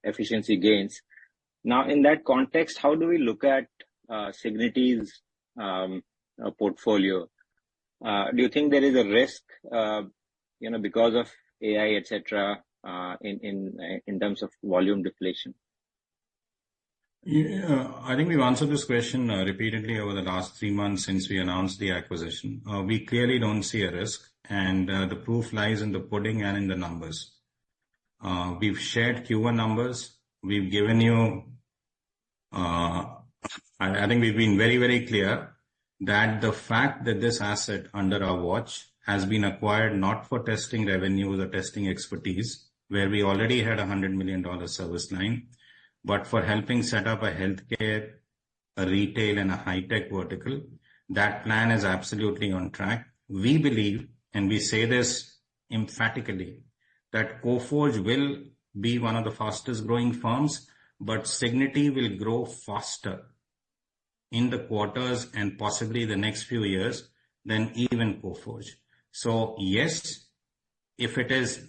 efficiency gains. Now, in that context, how do we look at Cignity's portfolio? Do you think there is a risk, because of AI, etc., in terms of volume deflation? Yeah, I think we've answered this question repeatedly over the last 3 months since we announced the acquisition. We clearly don't see a risk, and the proof lies in the pudding and in the numbers. We've shared Q1 numbers. We've given you, I think we've been very, very clear that the fact that this asset under our watch has been acquired not for testing revenues or testing expertise, where we already had a $100 million service line, but for helping set up a healthcare, a retail, and a high-tech vertical. That plan is absolutely on track. We believe, and we say this emphatically, that Coforge will be one of the fastest growing firms, but Cignity will grow faster in the quarters and possibly the next few years than even Coforge. So yes, if it is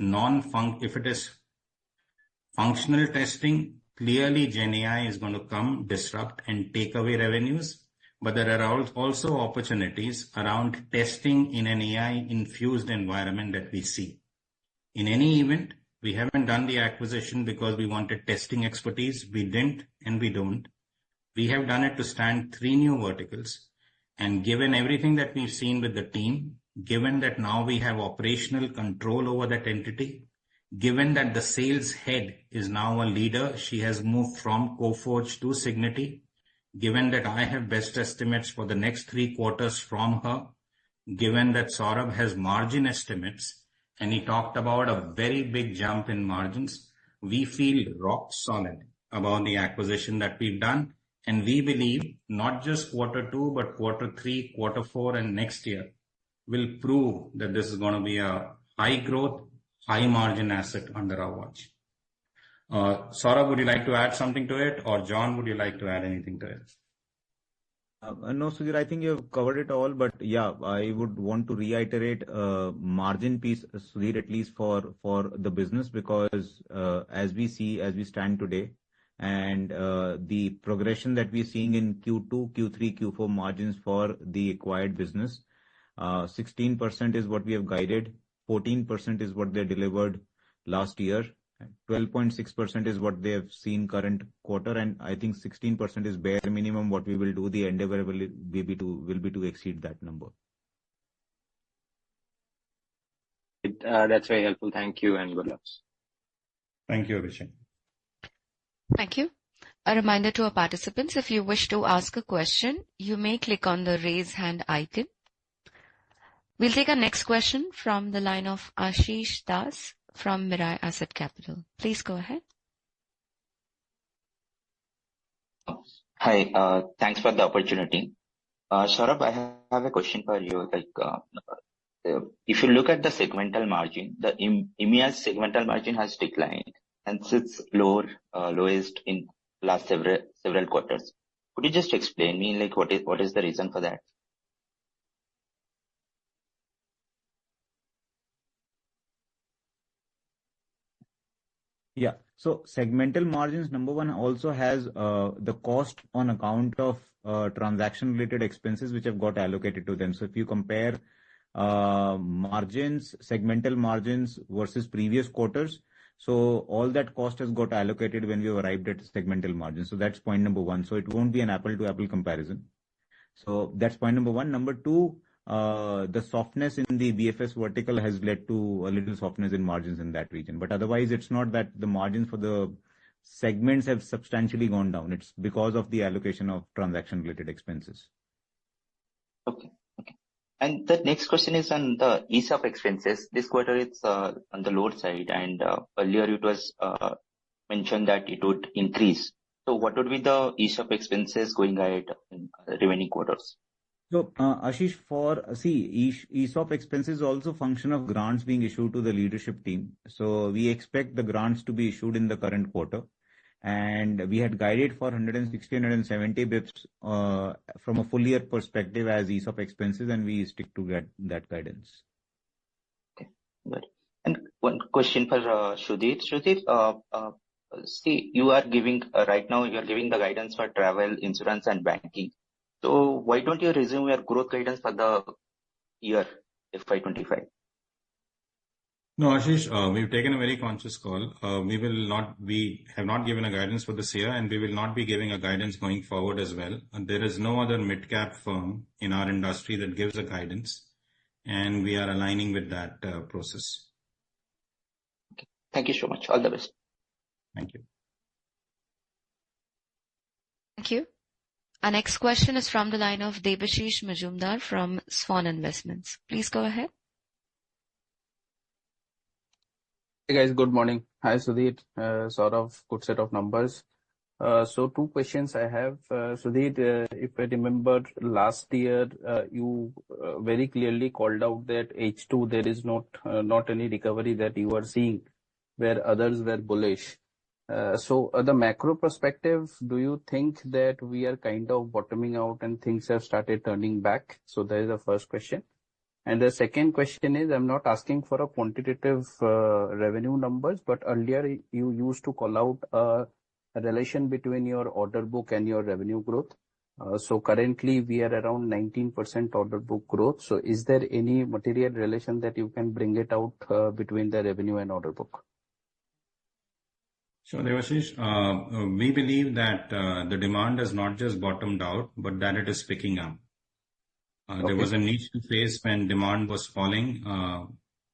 functional testing, clearly Gen AI is going to come, disrupt, and take away revenues. But there are also opportunities around testing in an AI-infused environment that we see. In any event, we haven't done the acquisition because we wanted testing expertise. We didn't, and we don't. We have done it to stand 3 new verticals. And given everything that we've seen with the team, given that now we have operational control over that entity, given that the sales head is now a leader, she has moved from Coforge to Cignity, given that I have best estimates for the next 3 quarters from her, given that Saurabh has margin estimates, and he talked about a very big jump in margins, we feel rock solid about the acquisition that we've done. And we believe not just Q2, but Q3, Q4, and next year will prove that this is going to be a high growth, high margin asset under our watch. Saurabh, would you like to add something to it? Or John, would you like to add anything to it? No, Sudhir, I think you've covered it all, but yeah, I would want to reiterate margin piece, Sudhir, at least for the business, because as we stand today, and the progression that we're seeing in Q2, Q3, Q4 margins for the acquired business, 16% is what we have guided, 14% is what they delivered last year, 12.6% is what they have seen current quarter, and I think 16% is bare minimum what we will do. The endeavor will be to exceed that number. That's very helpful. Thank you and good luck. Thank you, Abhishek. Thank you. A reminder to our participants, if you wish to ask a question, you may click on the raise hand icon. We'll take our next question from the line of Ashish Das from Mirae Asset Capital. Please go ahead. Hi, thanks for the opportunity. Saurabh, I have a question for you. If you look at the segmental margin, the EMEA's segmental margin has declined and sits lowest in last several quarters. Could you just explain me what is the reason for that? Yeah. So segmental margins, number one, also has the cost on account of transaction related expenses which have got allocated to them. So if you compare margins, segmental margins versus previous quarters, so all that cost has got allocated when we arrived at segmental margins. So that's point number one. So it won't be an apple to apple comparison. So that's point number one. Number two, the softness in the BFS vertical has led to a little softness in margins in that region. But otherwise, it's not that the margins for the segments have substantially gone down. It's because of the allocation of transaction related expenses. Okay. And the next question is on the ESOP expenses. This quarter it's on the lower side, and earlier it was mentioned that it would increase. So what would be the ESOP expenses going ahead in the remaining quarters? So, Ashish, ESOP expenses also function of grants being issued to the leadership team. So we expect the grants to be issued in the current quarter. And we had guided for 160, 170 bips from a full year perspective as ESOP expenses, and we stick to that guidance. Okay, good. And one question for Sudhir. Sudhir, see, you are giving right now you are giving the guidance for travel, insurance, and banking. So why don't you resume your growth guidance for the year FY25? No, Ashish, we've taken a very conscious call. We have not given a guidance for this year, and we will not be giving a guidance going forward as well. And there is no other mid-cap firm in our industry that gives a guidance, and we are aligning with that process. Okay. Thank you so much. All the best. Thank you. Thank you. Our next question is from the line of Debashish Majumdar from Swan Investments. Please go ahead. Hey guys, good morning. Hi Sudhir, Saurabh, good set of numbers. So two questions I have. Sudhir, if I remember last year, you very clearly called out that H2 there is not any recovery that you are seeing, where others were bullish. So the macro perspective, do you think that we are kind of bottoming out and things have started turning back? So that is the first question. And the second question is, I'm not asking for a quantitative revenue numbers, but earlier you used to call out a relation between your order book and your revenue growth. So currently we are around 19% order book growth. So is there any material relation that you can bring it out between the revenue and order book? Sure, Devashish. We believe that the demand has not just bottomed out, but that it is picking up. There was an initial phase when demand was falling,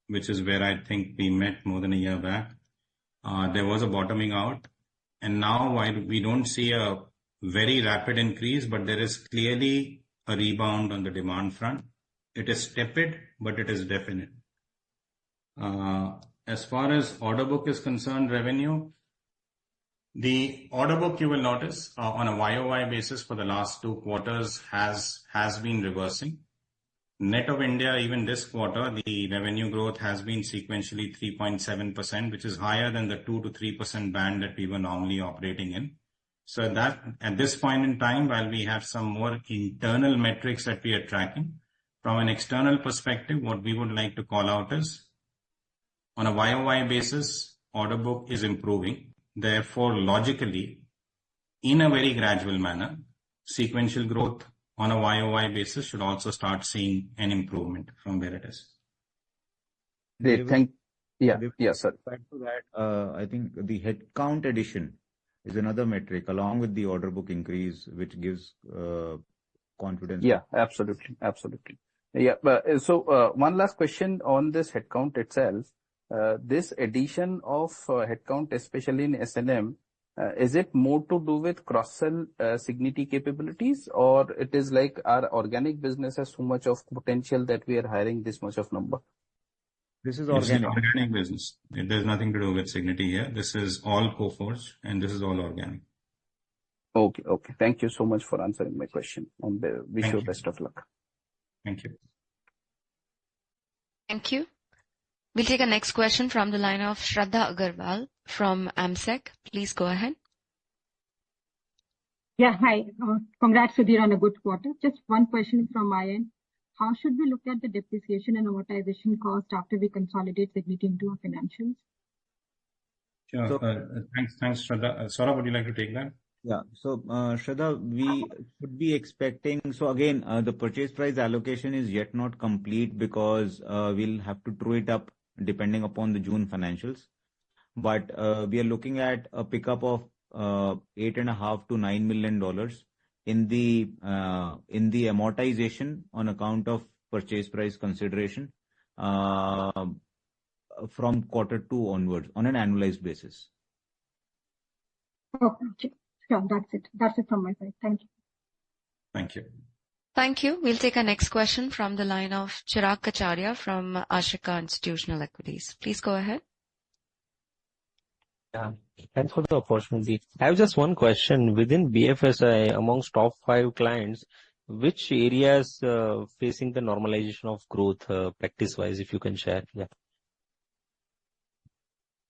which is where I think we met more than a year back. There was a bottoming out. And now while we don't see a very rapid increase, but there is clearly a rebound on the demand front. It is tepid, but it is definite. As far as order book is concerned, revenue, the order book, you will notice on a YOY basis for the last 2 quarters has been reversing. Net of India, even this quarter, the revenue growth has been sequentially 3.7%, which is higher than the 2 to 3% band that we were normally operating in. So that at this point in time, while we have some more internal metrics that we are tracking, from an external perspective, what we would like to call out is on a YOY basis, order book is improving. Therefore, logically, in a very gradual manner, sequential growth on a YOY basis should also start seeing an improvement from where it is. Yes, sir. Back to that, I think the headcount addition is another metric along with the order book increase, which gives confidence. Yeah, absolutely. Yeah, so one last question on this headcount itself. This addition of headcount, especially in S&M, Is it more to do with cross-sell Cigniti capabilities, or it is like our organic business has so much of potential that we are hiring this much of number? This is It's an organic. organic business. There's nothing to do with Cigniti here. This is all Coforge, and this is all organic. Okay. Thank you so much for answering my question, and wish you best of luck. Thank you. Thank you. We'll take a next question from the line of Shraddha Agarwal from AMSEC. Please go ahead. Yeah, hi. Congrats, Sudhir, on a good quarter. Just one question from my end. How should we look at the depreciation and amortization cost after we consolidate Cigniti into our financials? Sure. Thanks, Shraddha. Saurabh, would you like to take that? Yeah. So, Shraddha, we should be expecting. So again, the purchase price allocation is yet not complete because we'll have to true it up depending upon the June financials. But we are looking at a pickup of $8.5 to $9 million in the amortization on account of purchase price consideration from Q2 onwards on an annualized basis. Okay, sure. That's it from my side. Thank you. Thank you. Thank you. We'll take our next question from the line of Chirag Kacharya from Ashika Institutional Equities. Please go ahead. Yeah, thanks for the opportunity. I have just one question. Within BFSI, amongst top 5 clients, which areas facing the normalization of growth practice-wise, if you can share? Yeah.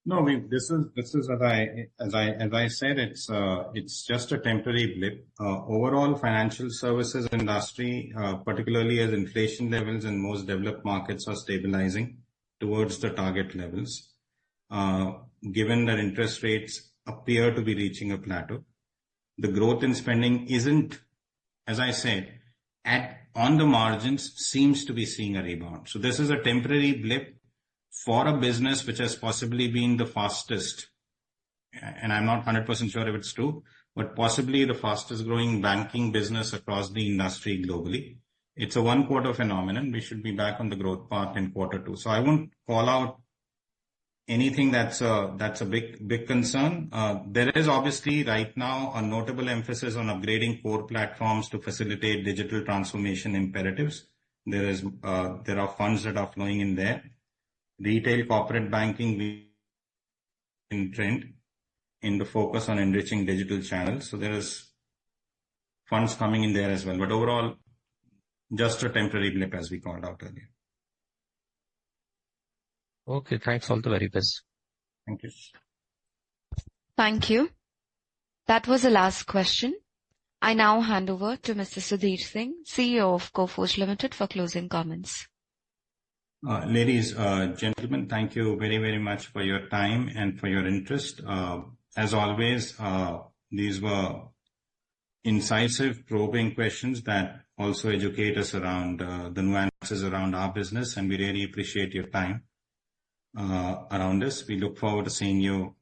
No, this is as I said, it's just a temporary blip. Overall financial services industry, particularly as inflation levels in most developed markets are stabilizing towards the target levels. Given that interest rates appear to be reaching a plateau, the growth in spending isn't, as I said, on the margins, seems to be seeing a rebound. So this is a temporary blip for a business which has possibly been the fastest, and I'm not 100% sure if it's true, but possibly the fastest growing banking business across the industry globally. It's a 1 quarter phenomenon. We should be back on the growth path in Q2. So I won't call out anything that's a big concern. There is obviously right now a notable emphasis on upgrading core platforms to facilitate digital transformation imperatives. There are funds that are flowing in there. Retail corporate banking in trend in the focus on enriching digital channels. So there is funds coming in there as well. But overall, just a temporary blip as we called out earlier. Okay, thanks. All the very best. Thank you. Thank you. That was the last question. I now hand over to Mr. Sudhir Singh, CEO of Coforge Ltd, for closing comments. Ladies, gentlemen, thank you very, very much for your time and for your interest. As always, these were incisive, probing questions that also educate us around the nuances around our business, and we really appreciate your time around this. We look forward to seeing you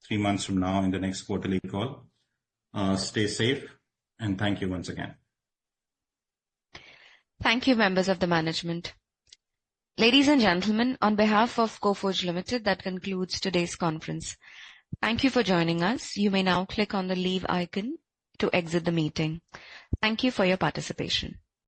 3 months from now in the next quarterly call. Stay safe, and thank you once again. Thank you, members of the management. Ladies and gentlemen, on behalf of Coforge Ltd, that concludes today's conference. Thank you for joining us. You may now click on the leave icon to exit the meeting. Thank you for your participation.